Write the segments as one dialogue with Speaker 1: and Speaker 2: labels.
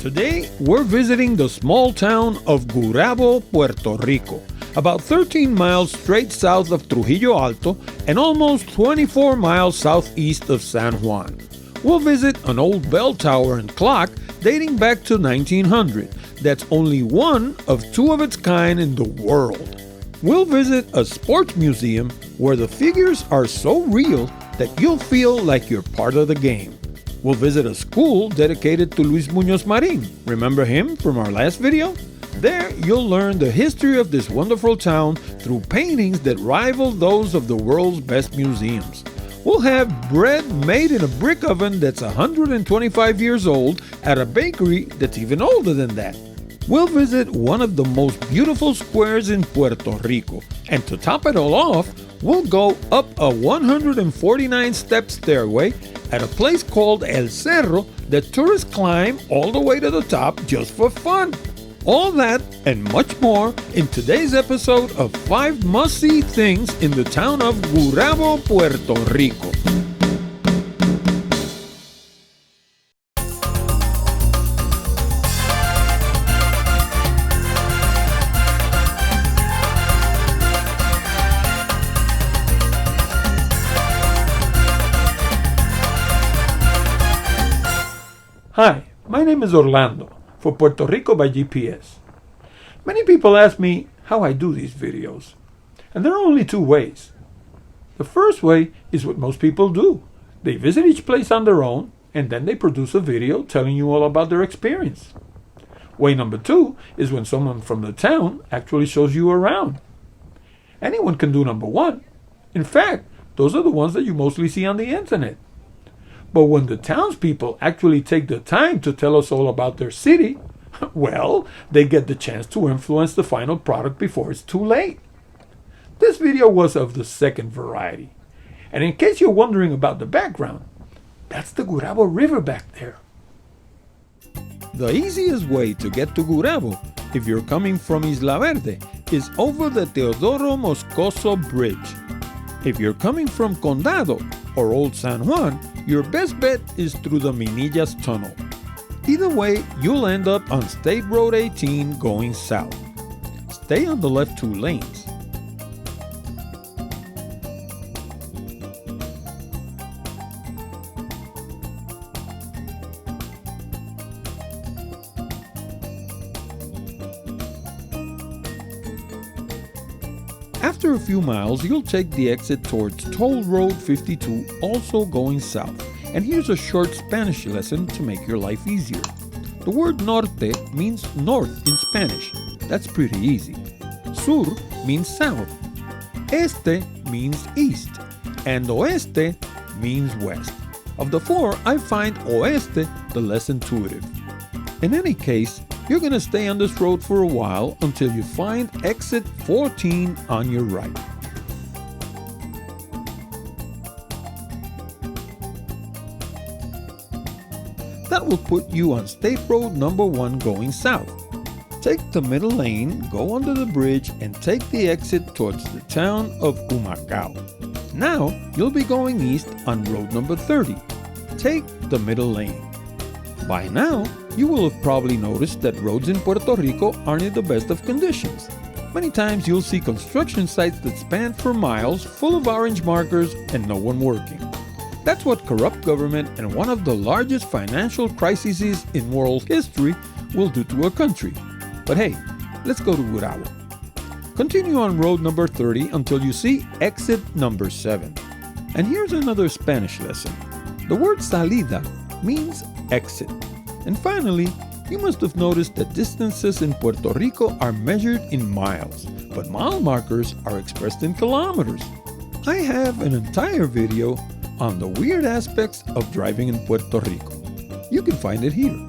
Speaker 1: Today, we're visiting the small town of Gurabo, Puerto Rico, about 13 miles straight south of Trujillo Alto and almost 24 miles southeast of San Juan. We'll visit an old bell tower and clock dating back to 1900 that's only one of two of its kind in the world. We'll visit a sports museum where the figures are so real that you'll feel like you're part of the game. We'll visit a school dedicated to Luis Muñoz Marin. Remember him from our last video? There, you'll learn the history of this wonderful town through paintings that rival those of the world's best museums. We'll have bread made in a brick oven that's 125 years old at a bakery that's even older than that. We'll visit one of the most beautiful squares in Puerto Rico. And to top it all off, we'll go up a 149-step stairway at a place called El Cerro that tourists climb all the way to the top just for fun. All that and much more in today's episode of 5 must-see things in the town of Gurabo, Puerto Rico. Hi, my name is Orlando, for Puerto Rico by GPS. Many people ask me how I do these videos, and there are only 2 ways. The first way is what most people do. They visit each place on their own, and then they produce a video telling you all about their experience. Way number 2 is when someone from the town actually shows you around. Anyone can do number 1. In fact, those are the ones that you mostly see on the internet. But when the townspeople actually take the time to tell us all about their city, well, they get the chance to influence the final product before it's too late. This video was of the second variety. And in case you're wondering about the background, that's the Gurabo River back there. The easiest way to get to Gurabo, if you're coming from Isla Verde, is over the Teodoro Moscoso Bridge. If you're coming from Condado or Old San Juan, your best bet is through the Minillas Tunnel. Either way, you'll end up on State Road 18 going south. Stay on the left 2 lanes. After a few miles, you'll take the exit towards Toll Road 52, also going south. And here's a short Spanish lesson to make your life easier. The word norte means north in Spanish. That's pretty easy. Sur means south. Este means east. And oeste means west. Of the 4, I find oeste the less intuitive. In any case, you're going to stay on this road for a while until you find exit 14 on your right. That will put you on State Road number 1 going south. Take the middle lane, go under the bridge, and take the exit towards the town of Humacao. Now, you'll be going east on road number 30. Take the middle lane. By now, you will have probably noticed that roads in Puerto Rico aren't in the best of conditions. Many times you'll see construction sites that span for miles full of orange markers and no one working. That's what corrupt government and one of the largest financial crises in world history will do to a country. But hey, let's go to Gurabo. Continue on road number 30 until you see exit number 7. And here's another Spanish lesson. The word salida means exit. And finally, you must have noticed that distances in Puerto Rico are measured in miles, but mile markers are expressed in kilometers. I have an entire video on the weird aspects of driving in Puerto Rico. You can find it here.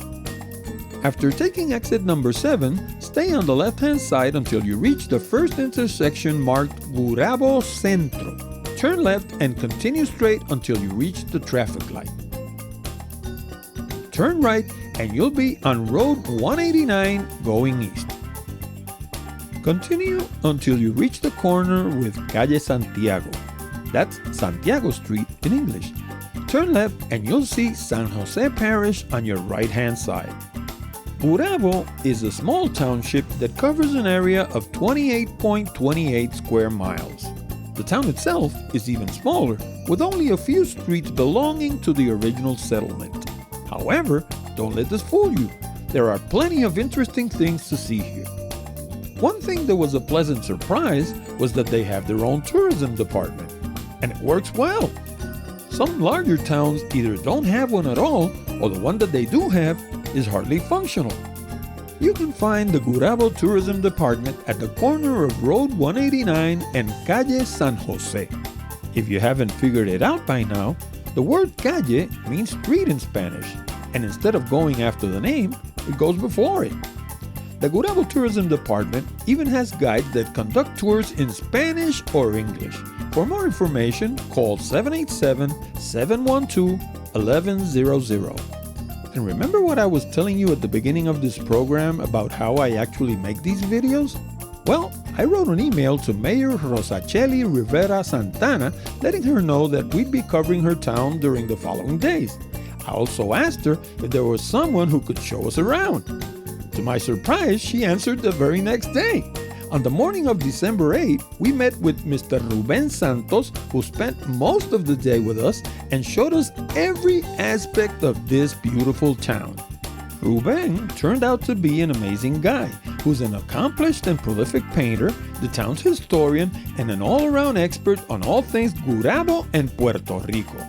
Speaker 1: After taking exit number 7, stay on the left-hand side until you reach the first intersection marked Gurabo Centro. Turn left and continue straight until you reach the traffic light. Turn right and you'll be on Road 189 going east. Continue until you reach the corner with Calle Santiago. That's Santiago Street in English. Turn left and you'll see San Jose Parish on your right-hand side. Gurabo is a small township that covers an area of 28.28 square miles. The town itself is even smaller, with only a few streets belonging to the original settlement. However, don't let this fool you. There are plenty of interesting things to see here. One thing that was a pleasant surprise was that they have their own tourism department, and it works well. Some larger towns either don't have one at all, or the one that they do have is hardly functional. You can find the Gurabo Tourism Department at the corner of Road 189 and Calle San Jose. If you haven't figured it out by now, the word calle means street in Spanish, and instead of going after the name, it goes before it. The Gurabo Tourism Department even has guides that conduct tours in Spanish or English. For more information, call 787-712-1100. And remember what I was telling you at the beginning of this program about how I actually make these videos? Well, I wrote an email to Mayor Rosachelli Rivera Santana letting her know that we'd be covering her town during the following days. I also asked her if there was someone who could show us around. To my surprise, she answered the very next day. On the morning of December 8, we met with Mr. Rubén Santos, who spent most of the day with us and showed us every aspect of this beautiful town. Rubén turned out to be an amazing guy, who's an accomplished and prolific painter, the town's historian, and an all-around expert on all things Gurabo and Puerto Rico.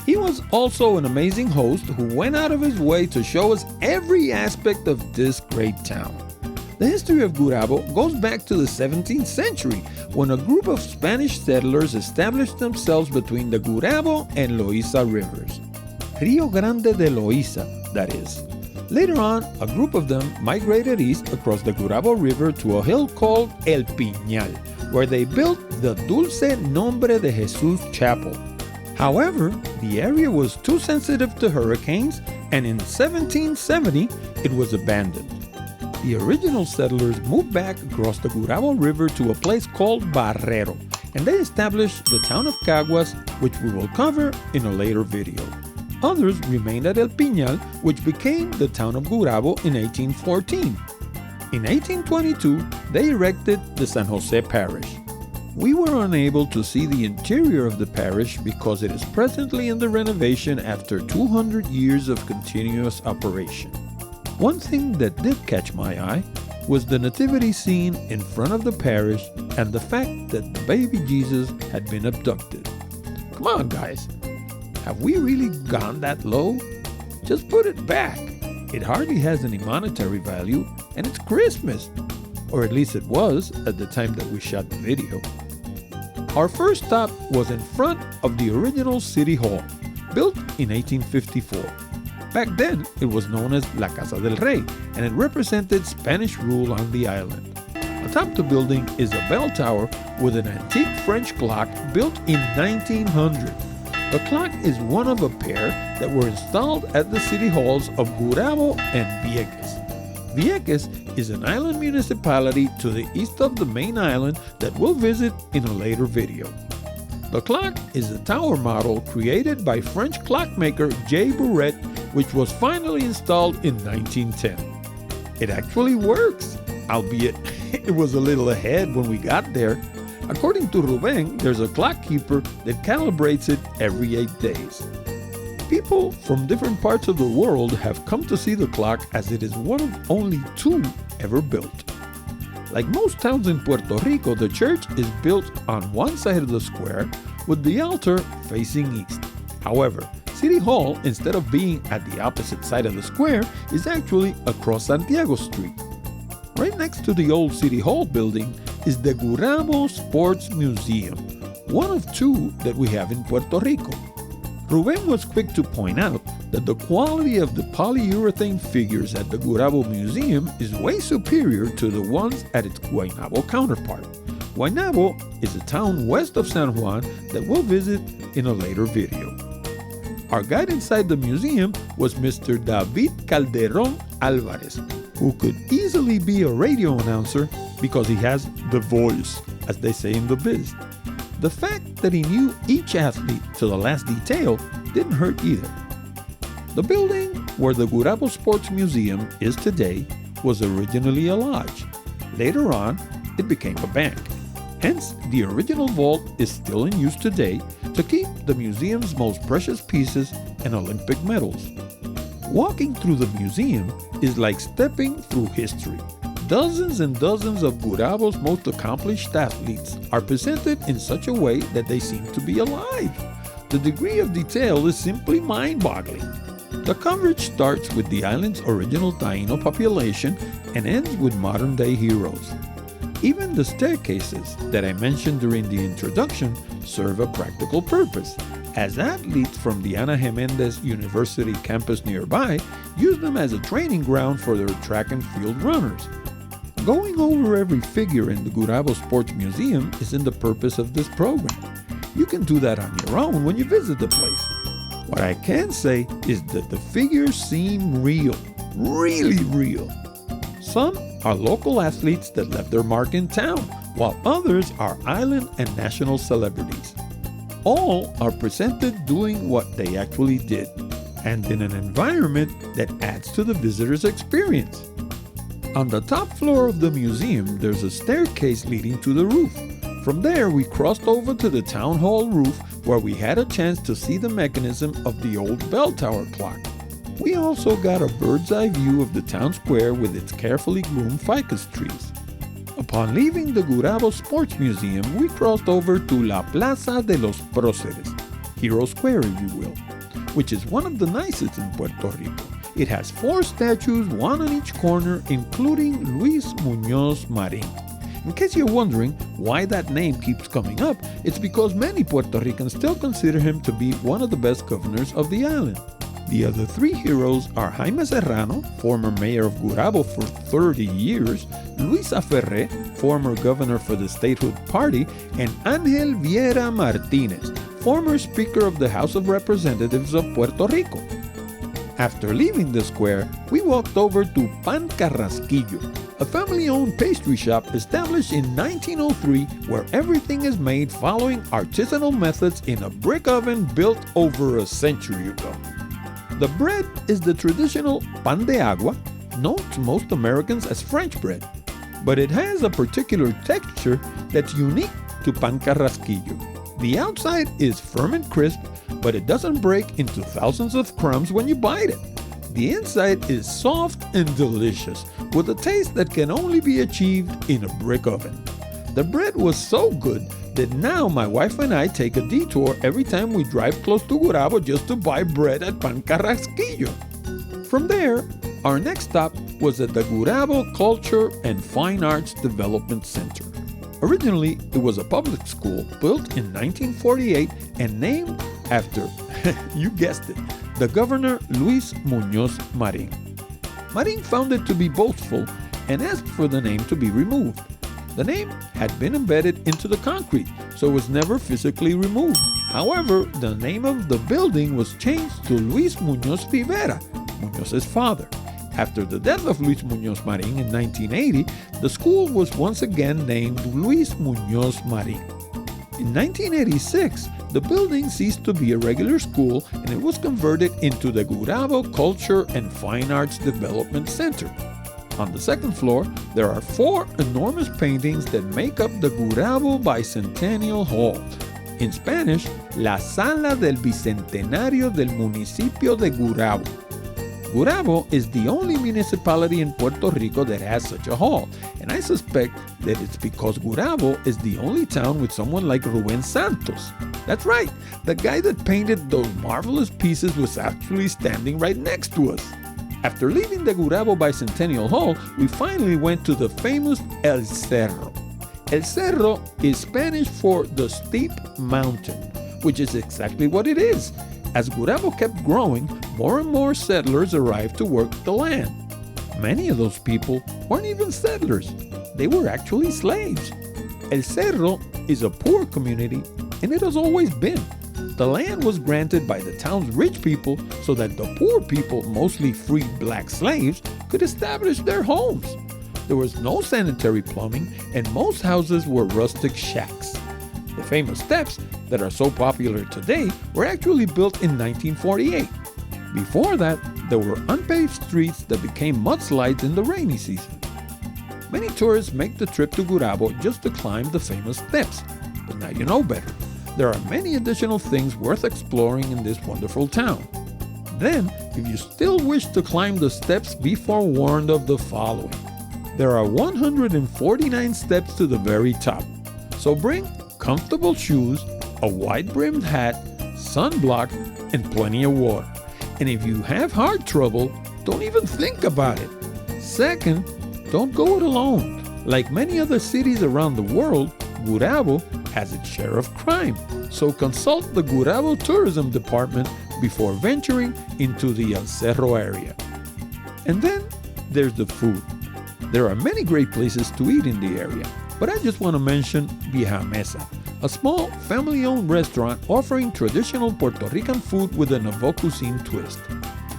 Speaker 1: He was also an amazing host who went out of his way to show us every aspect of this great town. The history of Gurabo goes back to the 17th century, when a group of Spanish settlers established themselves between the Gurabo and Loíza rivers. Rio Grande de Loíza, that is. Later on, a group of them migrated east across the Gurabo River to a hill called El Piñal, where they built the Dulce Nombre de Jesús Chapel. However, the area was too sensitive to hurricanes, and in 1770, it was abandoned. The original settlers moved back across the Gurabo River to a place called Barrero, and they established the town of Caguas, which we will cover in a later video. Others remained at El Piñal, which became the town of Gurabo in 1814. In 1822, they erected the San Jose Parish. We were unable to see the interior of the parish because it is presently under renovation after 200 years of continuous operation. One thing that did catch my eye was the nativity scene in front of the parish and the fact that the baby Jesus had been abducted. Come on, guys. Have we really gone that low? Just put it back. It hardly has any monetary value, and it's Christmas. Or at least it was at the time that we shot the video. Our first stop was in front of the original City Hall, built in 1854. Back then, it was known as La Casa del Rey, and it represented Spanish rule on the island. Atop the building is a bell tower with an antique French clock built in 1900. The clock is one of a pair that were installed at the city halls of Gurabo and Viejas. Viejas is an island municipality to the east of the main island that we'll visit in a later video. The clock is a tower model created by French clockmaker J. Burret, which was finally installed in 1910. It actually works, albeit it was a little ahead when we got there. According to Rubén, there's a clock keeper that calibrates it every 8 days. People from different parts of the world have come to see the clock as it is one of only 2 ever built. Like most towns in Puerto Rico, the church is built on one side of the square with the altar facing east. However, City Hall, instead of being at the opposite side of the square, is actually across Santiago Street. Right next to the old City Hall building is the Gurabo Sports Museum, one of 2 that we have in Puerto Rico. Rubén was quick to point out that the quality of the polyurethane figures at the Gurabo Museum is way superior to the ones at its Guaynabo counterpart. Guaynabo is a town west of San Juan that we'll visit in a later video. Our guide inside the museum was Mr. David Calderon Alvarez, who could easily be a radio announcer because he has the voice, as they say in the biz. The fact that he knew each athlete to the last detail didn't hurt either. The building Where the Gurabo Sports Museum is today was originally a lodge. Later on, it became a bank. Hence, the original vault is still in use today to keep the museum's most precious pieces and Olympic medals. Walking through the museum is like stepping through history. Dozens and dozens of Gurabo's most accomplished athletes are presented in such a way that they seem to be alive. The degree of detail is simply mind-boggling. The coverage starts with the island's original Taino population and ends with modern-day heroes. Even the staircases that I mentioned during the introduction serve a practical purpose, as athletes from the Ana Geméndez University campus nearby use them as a training ground for their track and field runners. Going over every figure in the Gurabo Sports Museum isn't the purpose of this program. You can do that on your own when you visit the place. What I can say is that the figures seem real, really real. Some are local athletes that left their mark in town, while others are island and national celebrities. All are presented doing what they actually did, and in an environment that adds to the visitor's experience. On the top floor of the museum, there's a staircase leading to the roof. From there, we crossed over to the town hall roof, where we had a chance to see the mechanism of the old bell tower clock. We also got a bird's eye view of the town square with its carefully groomed ficus trees. Upon leaving the Gurabo Sports Museum, we crossed over to La Plaza de los Próceres, Hero Square if you will, which is one of the nicest in Puerto Rico. It has 4 statues, one on each corner, including Luis Muñoz Marín. In case you're wondering why that name keeps coming up, it's because many Puerto Ricans still consider him to be one of the best governors of the island. The other 3 heroes are Jaime Serrano, former mayor of Gurabo for 30 years, Luisa Ferré, former governor for the Statehood Party, and Ángel Vieira Martínez, former Speaker of the House of Representatives of Puerto Rico. After leaving the square, we walked over to Pan Carrasquillo, a family-owned pastry shop established in 1903 where everything is made following artisanal methods in a brick oven built over a century ago. The bread is the traditional pan de agua, known to most Americans as French bread, but it has a particular texture that's unique to Pan Carrasquillo. The outside is firm and crisp, but it doesn't break into thousands of crumbs when you bite it. The inside is soft and delicious, with a taste that can only be achieved in a brick oven. The bread was so good that now my wife and I take a detour every time we drive close to Gurabo just to buy bread at Pan Carrasquillo. From there, our next stop was at the Gurabo Culture and Fine Arts Development Center. Originally, it was a public school built in 1948 and named after, you guessed it, the governor Luis Muñoz Marín. Marín found it to be boastful and asked for the name to be removed. The name had been embedded into the concrete, so it was never physically removed. However, the name of the building was changed to Luis Muñoz Rivera, Muñoz's father. After the death of Luis Muñoz Marín in 1980, the school was once again named Luis Muñoz Marín. In 1986, the building ceased to be a regular school and it was converted into the Gurabo Culture and Fine Arts Development Center. On the second floor, there are 4 enormous paintings that make up the Gurabo Bicentennial Hall. In Spanish, La Sala del Bicentenario del Municipio de Gurabo. Gurabo is the only municipality in Puerto Rico that has such a hall, and I suspect that it's because Gurabo is the only town with someone like Rubén Santos. That's right, the guy that painted those marvelous pieces was actually standing right next to us. After leaving the Gurabo Bicentennial Hall, we finally went to the famous El Cerro. El Cerro is Spanish for the steep mountain, which is exactly what it is. As Gurabo kept growing, more and more settlers arrived to work the land. Many of those people weren't even settlers. They were actually slaves. El Cerro is a poor community, and it has always been. The land was granted by the town's rich people so that the poor people, mostly freed black slaves, could establish their homes. There was no sanitary plumbing, and most houses were rustic shacks. The famous steps that are so popular today were actually built in 1948. Before that, there were unpaved streets that became mudslides in the rainy season. Many tourists make the trip to Gurabo just to climb the famous steps, but now you know better. There are many additional things worth exploring in this wonderful town. Then, if you still wish to climb the steps, be forewarned of the following. There are 149 steps to the very top, so bring comfortable shoes, a wide-brimmed hat, sunblock, and plenty of water. And if you have heart trouble, don't even think about it. Second, don't go it alone. Like many other cities around the world, Gurabo has its share of crime, so consult the Gurabo Tourism Department before venturing into the Cerro area. And then there's the food. There are many great places to eat in the area, but I just want to mention Vieja Mesa, a small family-owned restaurant offering traditional Puerto Rican food with a nouveau cuisine twist.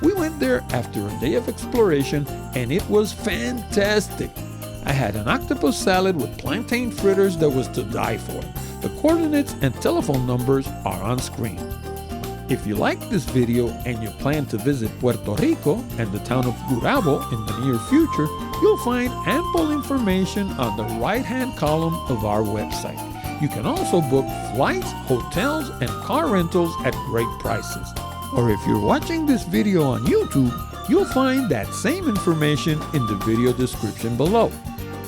Speaker 1: We went there after a day of exploration and it was fantastic. I had an octopus salad with plantain fritters that was to die for. The coordinates and telephone numbers are on screen. If you like this video and you plan to visit Puerto Rico and the town of Gurabo in the near future, you'll find ample information on the right-hand column of our website. You can also book flights, hotels, and car rentals at great prices. Or if you're watching this video on YouTube, you'll find that same information in the video description below.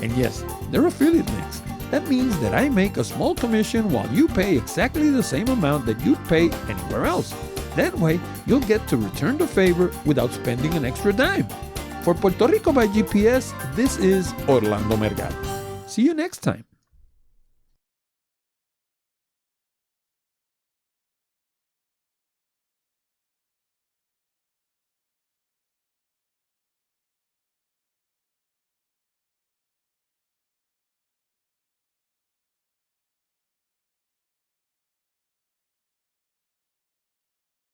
Speaker 1: And yes, they're affiliate links. That means that I make a small commission while you pay exactly the same amount that you'd pay anywhere else. That way, you'll get to return the favor without spending an extra dime. For Puerto Rico by GPS, this is Orlando Mergado. See you next time.